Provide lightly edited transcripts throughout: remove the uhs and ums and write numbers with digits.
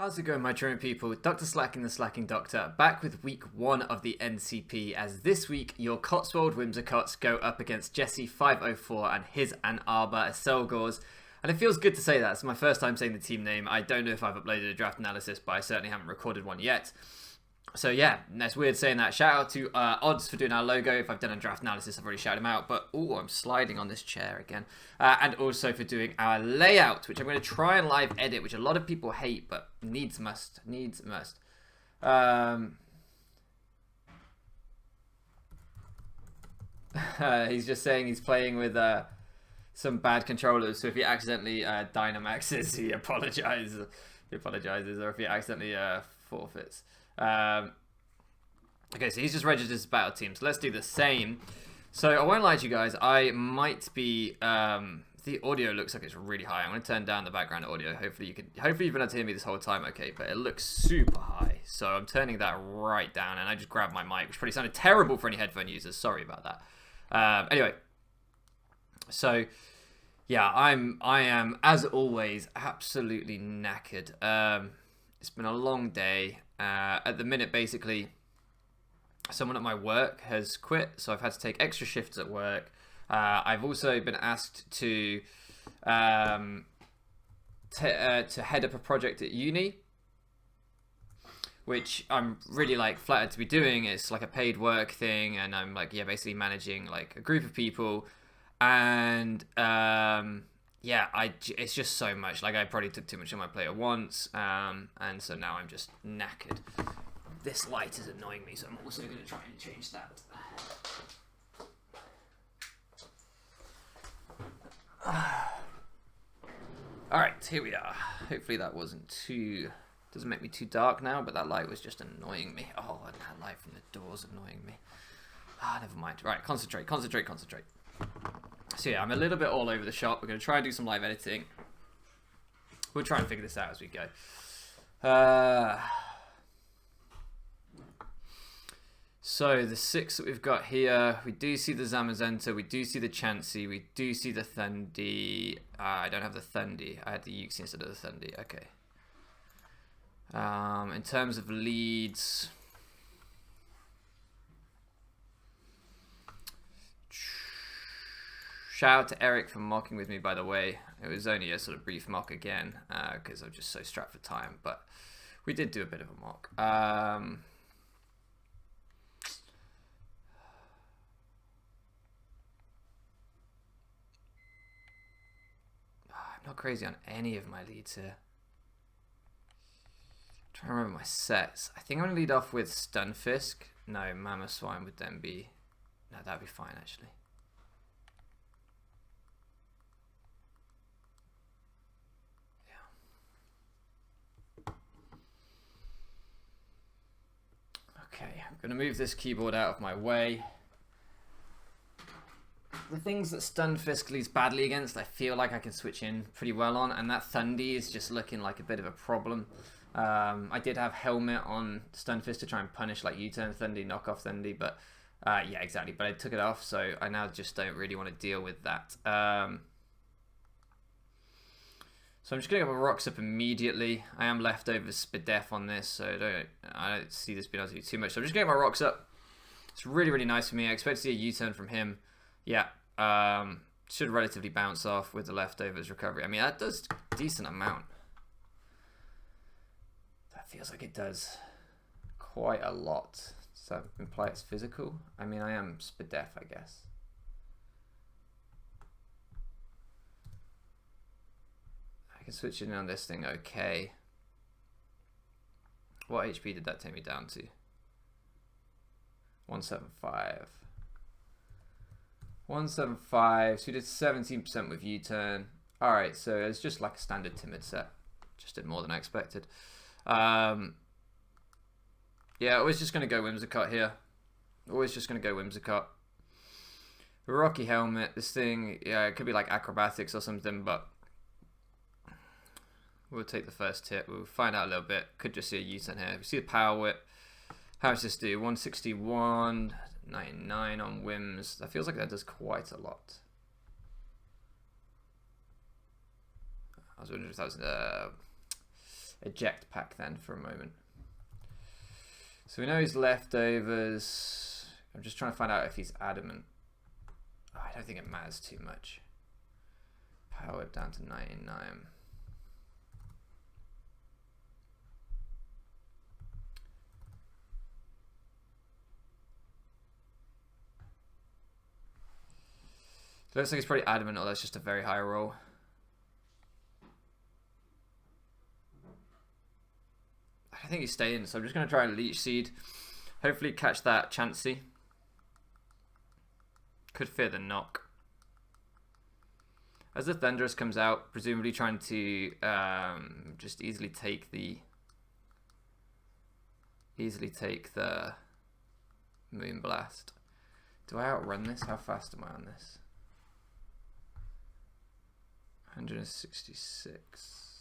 How's it going, my German people? Dr. Slacking the Slacking Doctor, back with week 1 of the NCP, as this week your Cotswold Whimsicotts go up against Jesse 504 and his Ann Arbor Accelgors. And it feels good to say that. It's my first time saying the team name. I don't know if I've uploaded a draft analysis, but I certainly haven't recorded one yet. So yeah, that's weird saying that. Shout out to Odds for doing our logo. If I've done a draft analysis, I've already shouted him out. But, oh, I'm sliding on this chair again. And also for doing our layout, which I'm going to try and live edit, which a lot of people hate, but needs must. Needs must. He's just saying he's playing with some bad controllers. So if he accidentally Dynamaxes, he apologizes. Or if he accidentally forfeits. Okay, so he's just registered as battle team, so let's do the same. So I won't lie to you guys, I might be the audio looks like it's really high. I'm going to turn down the background audio. Hopefully you've been able to hear me this whole time okay, but it looks super high, so I'm turning that right down. And I just grabbed my mic, which probably sounded terrible for any headphone users. Sorry about that. Anyway, so yeah, I am as always absolutely knackered. It's been a long day. At the minute, basically, someone at my work has quit, so I've had to take extra shifts at work. I've also been asked to head up a project at uni, which I'm really flattered to be doing. It's like a paid work thing, and I'm basically managing like a group of people, and it's just so much. I probably took too much on my plate at once, and so now I'm just knackered. This light is annoying me, so I'm also going to try and change that. Alright, here we are. Hopefully that doesn't make me too dark now, but that light was just annoying me. Oh, and that light from the door's annoying me. Never mind. Right, concentrate. So yeah, I'm a little bit all over the shop. We're going to try and do some live editing. We'll try and figure this out as we go. So the 6 that we've got here, we do see the Zamazenta, we do see the Chansey, we do see the Thundi. I don't have the Thundi. I had the Uxie instead of the Thundi. Okay. In terms of leads, shout out to Eric for mocking with me, by the way. It was only a sort of brief mock again, because I'm just so strapped for time, but we did do a bit of a mock. I'm not crazy on any of my leads here. I'm trying to remember my sets. I think I'm going to lead off with Stunfisk. No, Mamoswine would then be... No, that'd be fine, actually. Okay, I'm going to move this keyboard out of my way. The things that Stunfisk leads badly against, I feel like I can switch in pretty well on, and that Thundi is just looking like a bit of a problem. I did have Helmet on Stunfisk to try and punish like U-turn Thundi, knockoff Thundi, but yeah, exactly. But I took it off, so I now just don't really want to deal with that. So I'm just going to get my rocks up immediately. I am leftover Spadef on this, so I don't see this being able to do too much. So I'm just going to get my rocks up. It's really, really nice for me. I expect to see a U-turn from him. Yeah, should relatively bounce off with the leftovers recovery. I mean, that does a decent amount. That feels like it does quite a lot. Does that imply it's physical? I mean, I am Spadef, I guess. I can switch in on this thing, okay. What HP did that take me down to? 175. 175, so we did 17% with U-turn. Alright, so it's just like a standard timid set. Just did more than I expected. Yeah, always just going to go Whimsicott here. Always just going to go Whimsicott. Rocky Helmet, this thing, yeah, it could be like acrobatics or something, but we'll take the first hit. We'll find out a little bit. Could just see a U-turn here. We see the Power Whip. How does this do? 161, 99 on Whims. That feels like that does quite a lot. I was wondering if that was eject pack then for a moment. So we know his leftovers. I'm just trying to find out if he's adamant. Oh, I don't think it matters too much. Power down to 99. So it looks like he's pretty adamant, although it's just a very high roll. I think he's staying, so I'm just going to try and Leech Seed. Hopefully catch that Chansey. Could fear the knock. As the Thundurus comes out, presumably trying to just easily take the Moonblast. Do I outrun this? How fast am I on this? 166.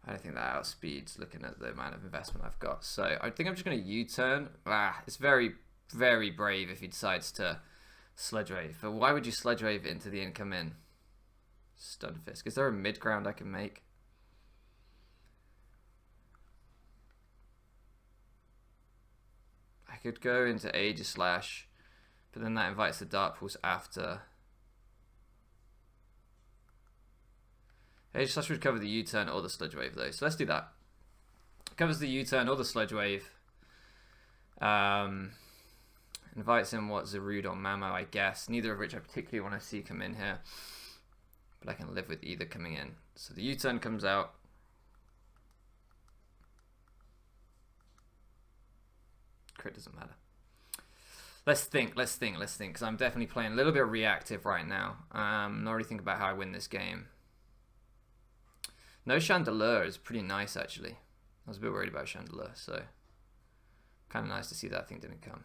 I don't think that outspeeds looking at the amount of investment I've got. So I think I'm just going to U-turn. It's very, very brave if he decides to Sledge Wave. But why would you Sledge Wave into the income in? Stunfisk. Is there a mid-ground I can make? I could go into Aegislash, but then that invites the Dark Pulse after. Aegislash would cover the U-turn or the Sludge Wave though, so let's do that. Covers the U-turn or the Sludge Wave. Invites in what, Zarude or Mamo, I guess. Neither of which I particularly want to see come in here. But I can live with either coming in. So the U-turn comes out. Crit doesn't matter. Let's think, because I'm definitely playing a little bit reactive right now. Not really thinking about how I win this game. No Chandelure is pretty nice, actually. I was a bit worried about Chandelure, so kind of nice to see that thing didn't come.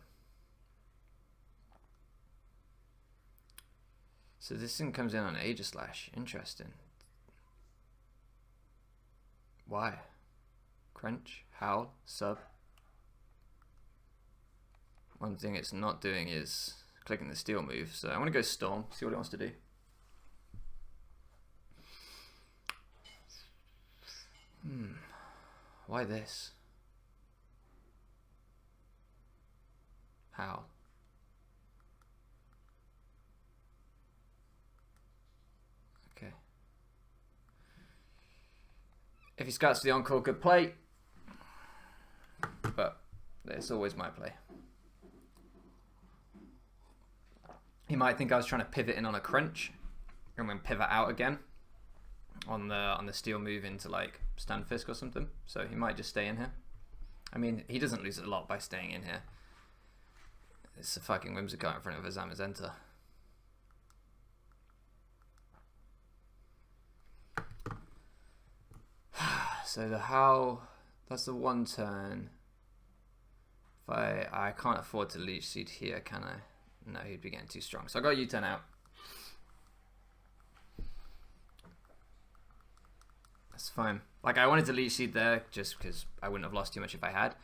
So this thing comes in on Aegislash. Interesting. Why? Crunch, Howl, Sub. One thing it's not doing is clicking the Steel move, so I want to go Storm, see what it wants to do. Why this? How? Okay. If he scouts for the Encore, good play. But it's always my play. He might think I was trying to pivot in on a Crunch and then pivot out again on the Steel move into like Stunfisk or something. So he might just stay in here. I mean, he doesn't lose a lot by staying in here. It's a fucking Whimsicott in front of a Zamazenta. So the Howl, that's the one turn. If I can't afford to Leech Seed here, can I? No, he'd be getting too strong. So I got U-turn out. That's fine. Like, I wanted to Leech Seed there just because I wouldn't have lost too much if I had.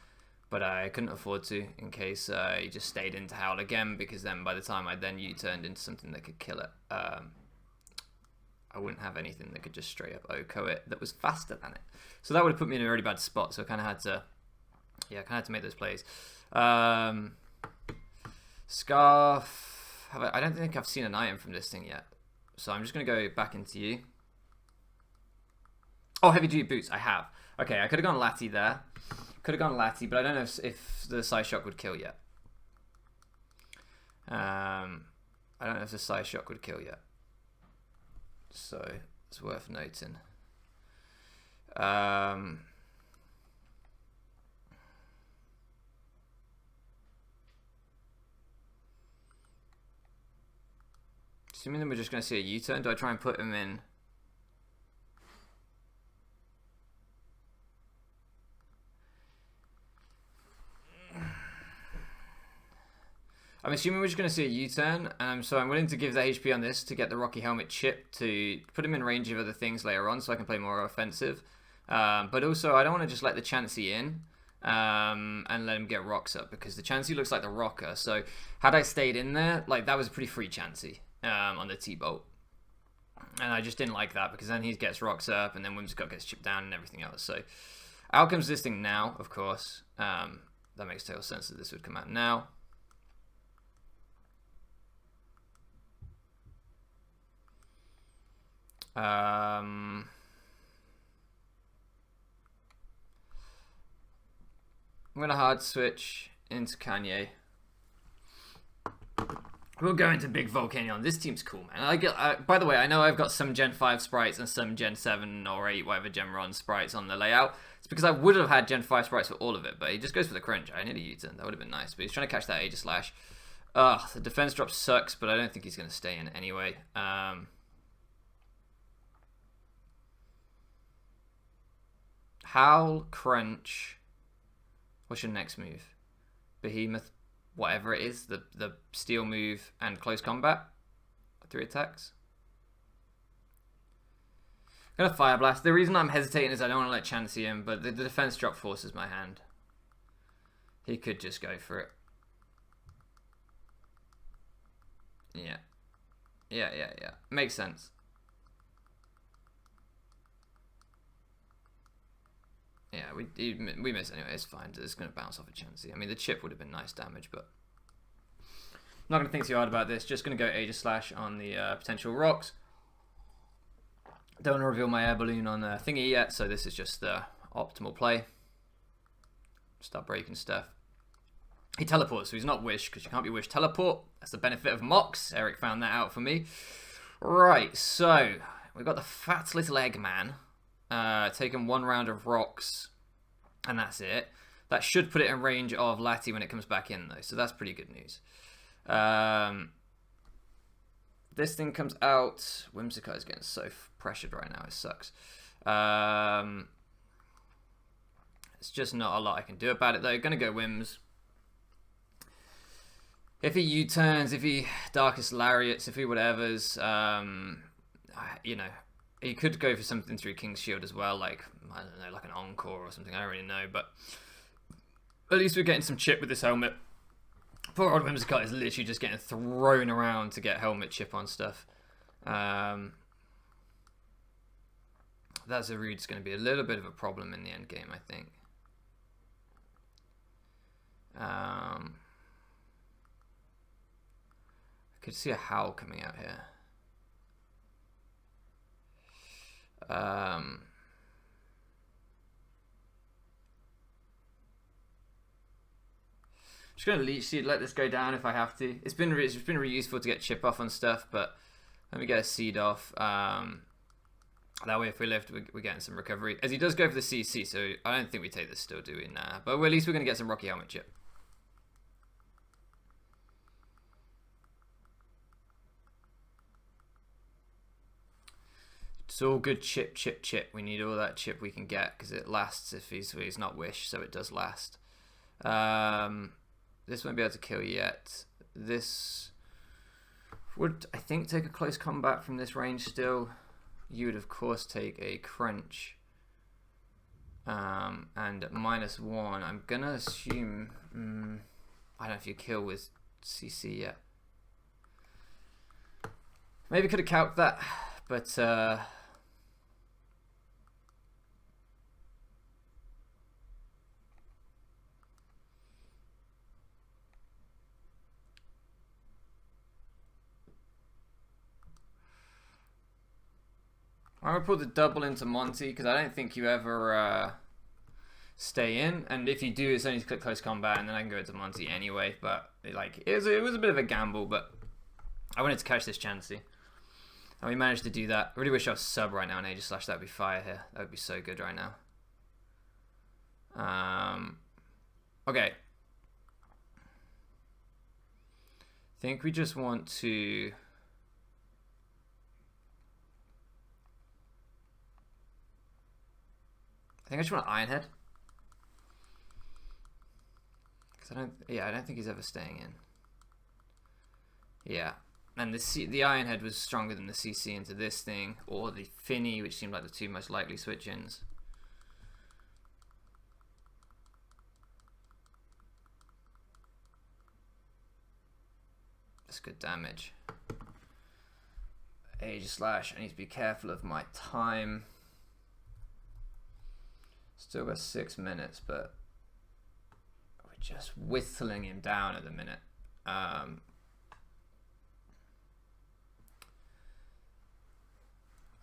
But I couldn't afford to in case he just stayed into Howl again, because then by the time I then U-turned into something that could kill it, I wouldn't have anything that could just straight up OHKO it that was faster than it. So that would have put me in a really bad spot. So I kind of had to, yeah, kind of had to make those plays. Scarf. I don't think I've seen an item from this thing yet. So I'm just going to go back into you. Oh, heavy duty boots. I have. Okay, I could have gone Lati there. Could have gone Lati, but I don't know if the Psy Shock would kill yet. I don't know if the Psy Shock would kill yet. So it's worth noting. Assuming that we're just going to see a U-turn, do I try and put him in? I'm assuming we're just going to see a U-turn, so I'm willing to give the HP on this to get the Rocky Helmet chip to put him in range of other things later on so I can play more offensive. But also, I don't want to just let the Chansey in and let him get rocks up, because the Chansey looks like the rocker. So had I stayed in there, like, that was a pretty free Chansey on the T-Bolt. And I just didn't like that because then he gets rocks up and then Whimsicott gets chipped down and everything else. So out comes this thing now, of course. That makes total sense that this would come out now. I'm going to hard switch into Kanye. We'll go into Big Volcanion. This team's cool, man. By the way, I know I've got some Gen 5 sprites and some Gen 7 or 8, whatever Gen Ron sprites on the layout. It's because I would have had Gen 5 sprites for all of it, but he just goes for the crunch. I need a U-turn. That would have been nice. But he's trying to catch that Aegislash. Ugh, the defense drop sucks, but I don't think he's going to stay in anyway. Howl, crunch. What's your next move? Behemoth. Whatever it is, the steel move and close combat. 3 attacks. I'm gonna Fire Blast. The reason I'm hesitating is I don't want to let Chan see him, but the defense drop forces my hand. He could just go for it. Yeah. Yeah. Makes sense. Yeah, we miss anyway. It's fine. It's going to bounce off a Chansey. I mean, the chip would have been nice damage, but not going to think too hard about this. Just going to go Aegislash on the potential rocks. Don't want to reveal my air balloon on thingy yet, so this is just the optimal play. Start breaking stuff. He teleports, so he's not Wish, because you can't be Wish teleport. That's the benefit of Mox. Eric found that out for me. Right, so we've got the fat little Eggman. Taking 1 round of rocks, and that's it. That should put it in range of Lati when it comes back in, though, so that's pretty good news. This thing comes out. Whimsicott is getting so pressured right now. It sucks. It's just not a lot I can do about it, though. Gonna go Whims. If he U-turns, if he Darkest Lariats, if he whatevers, you know, he could go for something through King's Shield as well, like, I don't know, like an Encore or something, I don't really know, but at least we're getting some chip with this helmet. Poor old Whimsicott is literally just getting thrown around to get helmet chip on stuff. That Zarude's going to be a little bit of a problem in the end game, I think. I could see a Howl coming out here. Just gonna Leech Seed, let this go down if I have to. It's been really useful to get chip off on stuff, but let me get a seed off. That way, if we lift, we're getting some recovery. As he does go for the CC, so I don't think we take this still, do we? Nah, but at least we're gonna get some Rocky Helmet chip. It's all good chip. We need all that chip we can get because it lasts if he's not Wish, so it does last. This won't be able to kill yet. This would, I think, take a close combat from this range still. You would, of course, take a crunch. And -1, I'm going to assume... I don't know if you kill with CC yet. Maybe could have calced that, but... I'm going to put the double into Monty because I don't think you ever stay in. And if you do, it's only to click close combat and then I can go into Monty anyway. But like it was a bit of a gamble, but I wanted to catch this Chansey. And we managed to do that. I really wish I was sub right now on Aegislash. That would be fire here. That would be so good right now. Okay. I think we just want to... I think I just want Ironhead. Cause I don't think he's ever staying in. Yeah. And the Ironhead was stronger than the CC into this thing, or the Finny, which seemed like the two most likely switch-ins. That's good damage. Aegislash. I need to be careful of my time. Still got 6 minutes, but we're just whittling him down at the minute. Oh,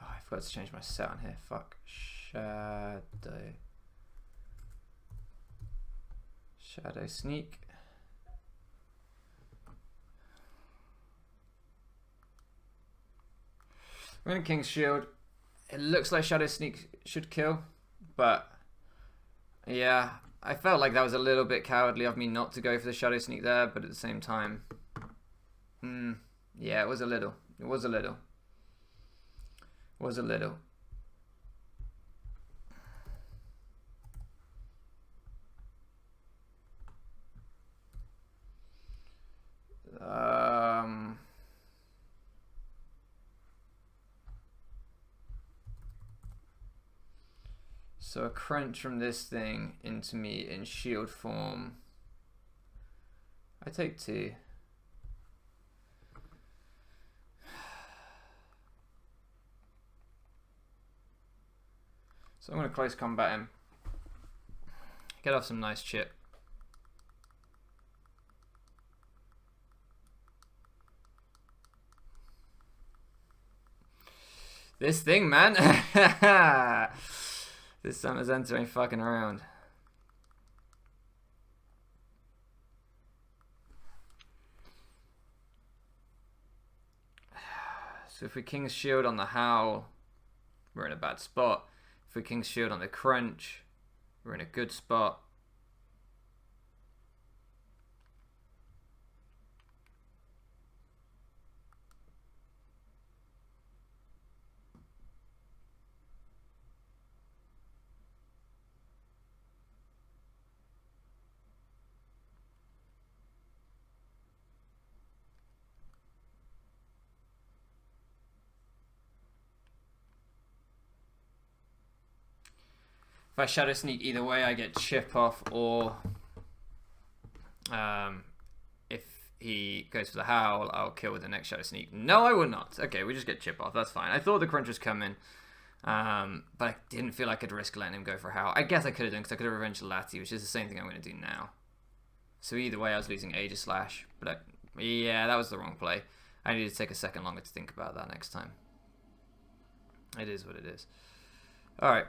I forgot to change my set on here. Fuck. Shadow Sneak. We're in King's Shield. It looks like Shadow Sneak should kill, but yeah, I felt like that was a little bit cowardly of me not to go for the Shadow Sneak there, but at the same time, yeah, it was a little. It was a little. It was a little. So a crunch from this thing into me in shield form. I take 2. So I'm going to close combat him. Get off some nice chip. This thing, man. This Summer's Enter ain't fucking around. So if we King's Shield on the Howl, we're in a bad spot. If we King's Shield on the Crunch, we're in a good spot. If I Shadow Sneak either way, I get chip off, or if he goes for the Howl, I'll kill with the next Shadow Sneak. No, I will not. Okay, we just get chip off. That's fine. I thought the Crunch was coming, but I didn't feel I could risk letting him go for a Howl. I guess I could have done, because I could have revenged Lati, which is the same thing I'm going to do now. So either way, I was losing Aegislash, but yeah, that was the wrong play. I need to take a second longer to think about that next time. It is what it is. Alright.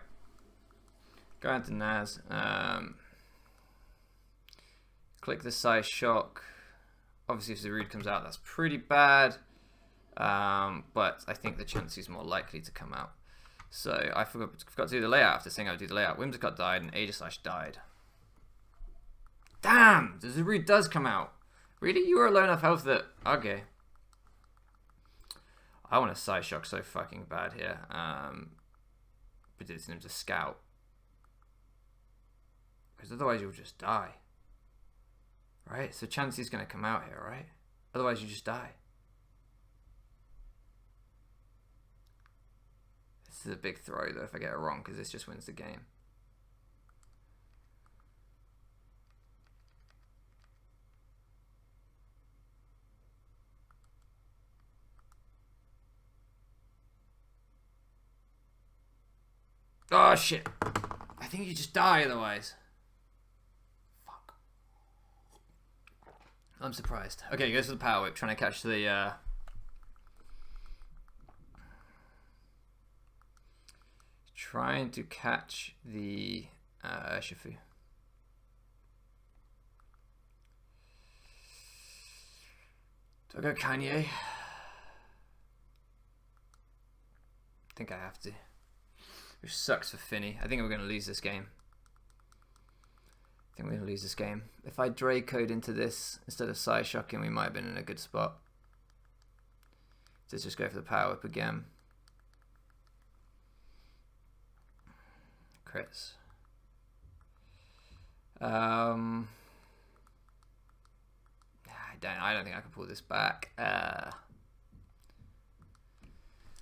Go out to Naz. Click the size shock. Obviously, if Zarude comes out, that's pretty bad. But I think the chance is more likely to come out. So I forgot to do the layout after saying I would do the layout. Whimsicott died and Aegislash died. Damn! The Zarude does come out. Really? You were low enough health that... Okay. I want a size shock so fucking bad here. Predicting him to scout. Because otherwise you'll just die. Right? So Chansey's going to come out here, right? Otherwise you just die. This is a big throw though if I get it wrong, because this just wins the game. Oh shit. I think you just die otherwise. Fuck. I'm surprised. Okay, he goes for the Power Whip, trying to catch the trying to catch the Shifu. Do I go Kanye? I think I have to. Which sucks for Finny. I think we're going to lose this game. I think we're going to lose this game. If I Draco'd into this instead of Side Shocking, we might have been in a good spot. Let's just go for the Power Whip again. Crits. I don't think I can pull this back.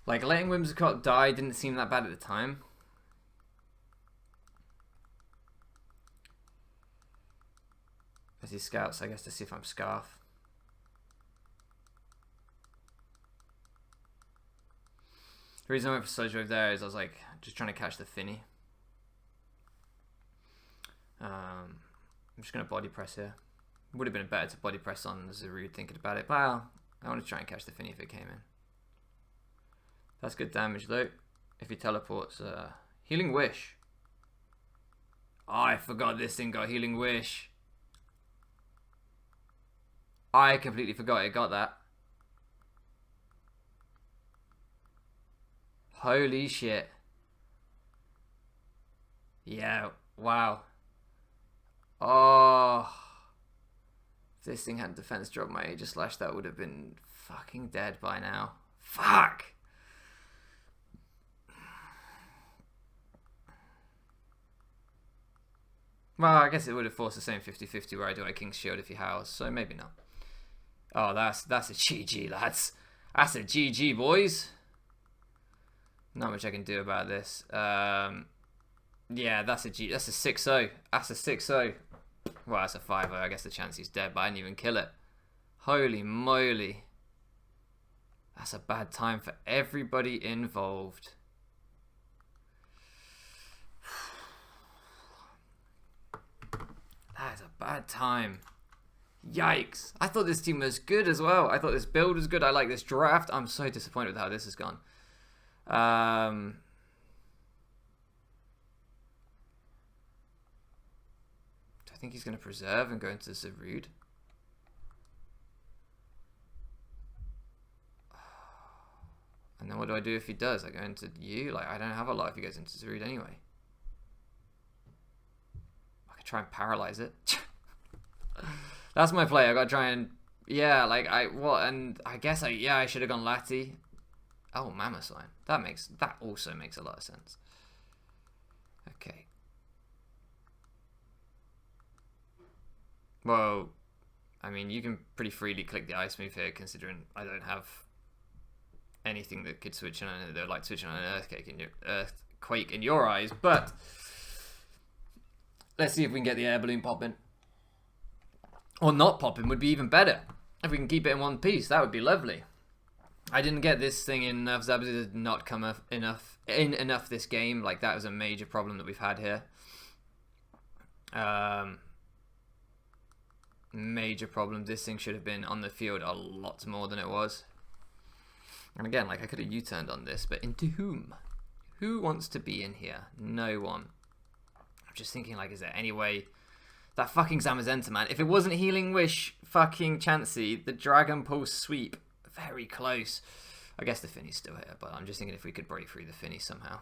Like, letting Whimsicott die didn't seem that bad at the time. As he scouts, I guess, to see if I'm Scarf. The reason I went for Sludge Wave there is I was like just trying to catch the Finny. I'm just going to body press here. Would have been better to body press on Zarude thinking about it. Well, I want to try and catch the Finny if it came in. That's good damage though. If he teleports, Healing Wish. Oh, I forgot this thing got Healing Wish. I completely forgot it got that. Holy shit. Yeah, wow. Oh. If this thing had defense drop my Aegis Slash, that would have been fucking dead by now. Fuck! Well, I guess it would have forced the same 50-50 where I do a King's Shield if he howls, so maybe not. Oh, that's a GG, lads. That's a GG, boys. Not much I can do about this. Yeah, that's a 6-0. That's a 6-0. Well, that's a 5-0. I guess the chance he's dead, but I didn't even kill it. Holy moly. That's a bad time for everybody involved. That is a bad time. Yikes. I thought this team was good as well. I thought this build was good. I like this draft. I'm so disappointed with how this has gone. Do I think he's going to preserve and go into Zarude? And then what do I do if he does? I go into you? Like, I don't have a lot if he goes into Zarude anyway. I could try and paralyze it. That's my play. I got to try and... Yeah, like, and I guess I should have gone Lati. Oh, Mammoth. That also makes a lot of sense. Okay. Well, I mean, you can pretty freely click the ice move here, considering I don't have anything that could switch on like switching on an earthquake in your eyes. But let's see if we can get the air balloon popping, or not popping would be even better. If we can keep it in one piece, that would be lovely. I didn't get this thing in enough. Zabza did not come enough this game. Like, that was a major problem that we've had here. Major problem. This thing should have been on the field a lot more than it was. And again, like, I could have U-turned on this, but into whom? Who wants to be in here? No one. I'm just thinking, like, is there any way... That fucking Zamazenta, man. If it wasn't Healing Wish fucking Chansey, the Dragon Pulse sweep... Very close. I guess the Finny's still here, but I'm just thinking if we could break through the Finny somehow.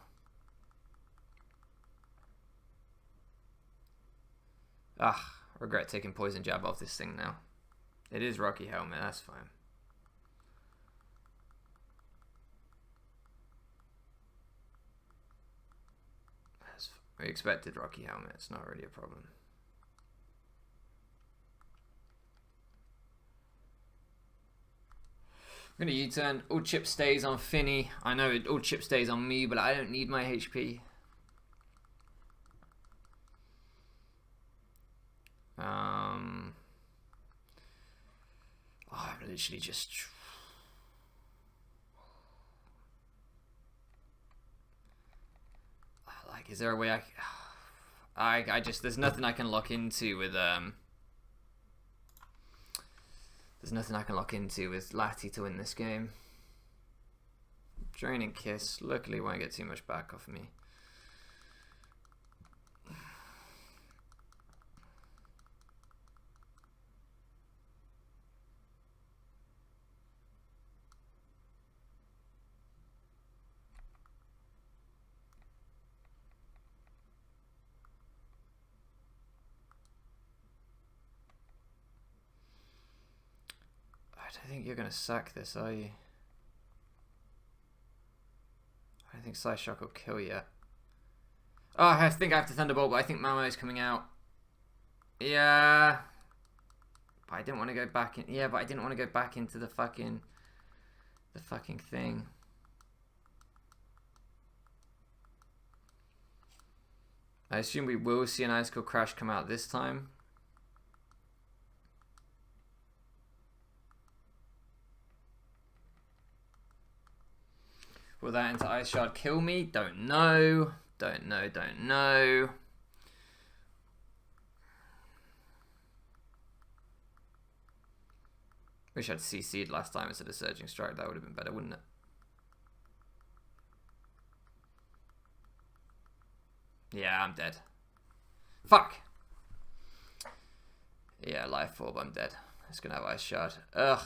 Ah, regret taking Poison Jab off this thing now. It is Rocky Helmet, that's fine. We expected Rocky Helmet, it's not really a problem. I'm going to U-turn. All chip stays on Finny. I know all chip stays on me, but I don't need my HP. I'm literally just... Like, is there a way I just... There's nothing I can lock into with... There's nothing I can lock into with Lati to win this game. Draining Kiss. Luckily won't get too much back off me. I don't think you're going to sack this, are you? I don't think Psyshock will kill yet. Oh, I think I have to Thunderbolt, but I think Mamo is coming out. Yeah. But I didn't want to go back in. Yeah, but I didn't want to go back into the fucking thing. I assume we will see an Icicle Crash come out this time. Will that into Ice Shard kill me? Don't know. Don't know. Wish I'd CC'd last time instead of Surging Strike. That would have been better, wouldn't it? Yeah, I'm dead. Fuck! Yeah, Life Orb, I'm dead. It's gonna have Ice Shard. Ugh.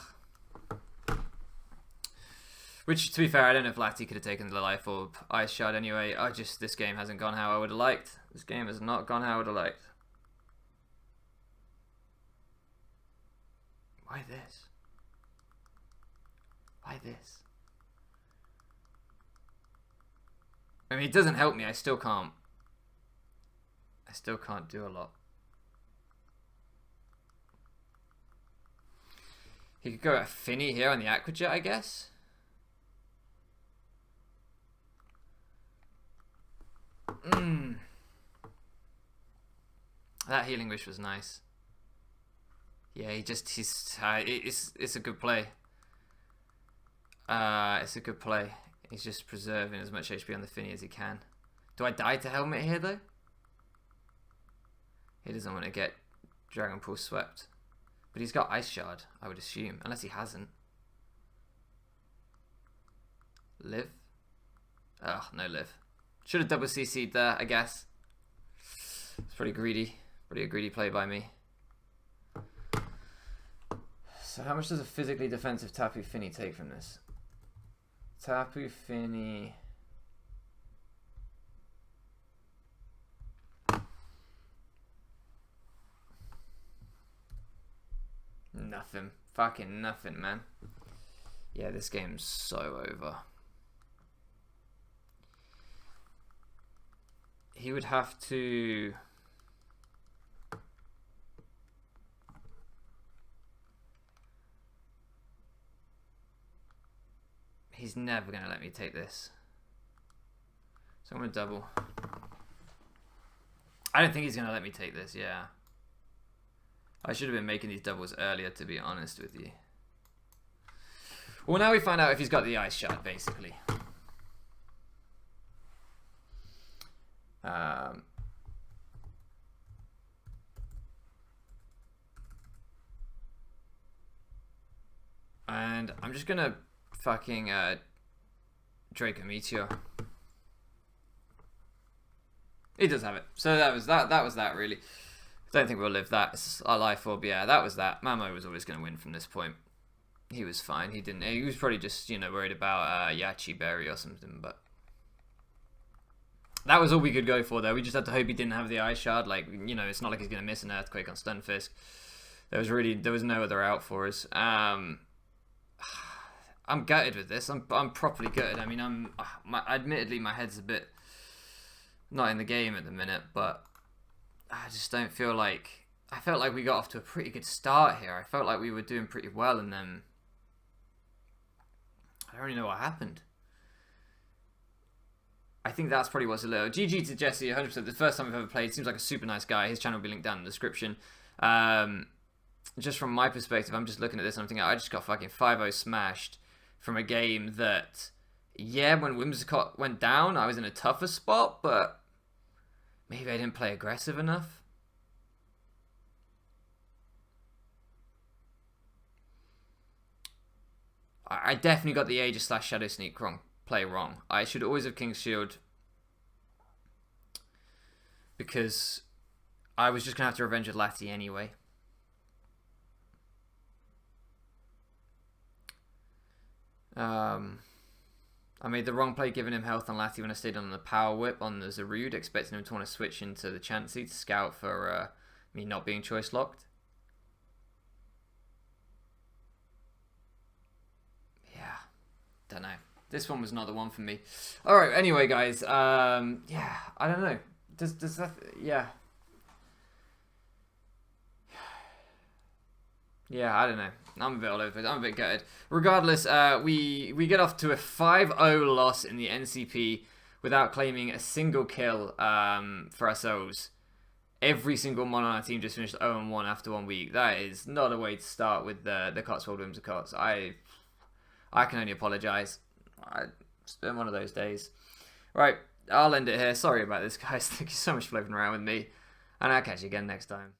Which, to be fair, I don't know if Lati could have taken the Life Orb Ice Shard anyway. This game hasn't gone how I would have liked. This game has not gone how I would have liked. Why this? Why this? I mean, it doesn't help me. I still can't do a lot. He could go at Finny here on the Aquajet, I guess. That Healing Wish was nice. Yeah, it's a good play. It's a good play. He's just preserving as much HP on the Finny as he can. Do I die to Helmet here, though? He doesn't want to get Dragon Pool swept. But he's got Ice Shard, I would assume. Unless he hasn't. Live? Ugh, no live. Should have double CC'd there, I guess. It's pretty greedy. Pretty a greedy play by me. So how much does a physically defensive Tapu Fini take from this? Tapu Fini... Nothing. Fucking nothing, man. Yeah, this game's so over. He would have to... He's never going to let me take this. So I'm going to double. I don't think he's going to let me take this, yeah. I should have been making these doubles earlier, to be honest with you. Well, now we find out if he's got the Ice Shard, basically. And I'm just going to fucking Draco Meteor. He does have it. So that was that really. Don't think we'll live that. It's our Life Orb. Yeah, that was that. Mamo was always going to win from this point. He was fine. He didn't. He was probably just, you know, worried about Yachi Berry or something. But that was all we could go for there. We just had to hope he didn't have the Ice Shard. Like, you know, it's not like he's going to miss an Earthquake on Stunfisk. There was no other out for us. I'm gutted with this. I'm properly gutted. I mean, admittedly my head's a bit not in the game at the minute, but I just don't feel like... I felt like we got off to a pretty good start here. I felt like we were doing pretty well, and then... I don't really know what happened. I think that's probably what's a little... GG to Jesse, 100%. The first time I've ever played. Seems like a super nice guy. His channel will be linked down in the description. Just from my perspective, I'm just looking at this and I'm thinking, I just got fucking 5-0 smashed from a game that... Yeah, when Whimsicott went down, I was in a tougher spot, but... Maybe I didn't play aggressive enough. I definitely got the Aegis / Shadow Sneak play wrong. I should always have King's Shield. Because I was just going to have to revenge with Lati anyway. I made the wrong play giving him health on Lati when I stayed on the Power Whip on the Zarude, expecting him to want to switch into the Chansey to scout for me not being choice locked. Yeah, don't know. This one was not the one for me. Alright, anyway guys, yeah, I don't know. Does that, yeah. Yeah, I don't know. I'm a bit all over it. I'm a bit gutted. Regardless, we get off to a 5-0 loss in the NCP without claiming a single kill for ourselves. Every single mon on our team just finished 0-1 after 1 week. That is not a way to start with the Cotswold Whimsicotts. I can only apologise. It's been one of those days. Right, I'll end it here. Sorry about this, guys. Thank you so much for living around with me. And I'll catch you again next time.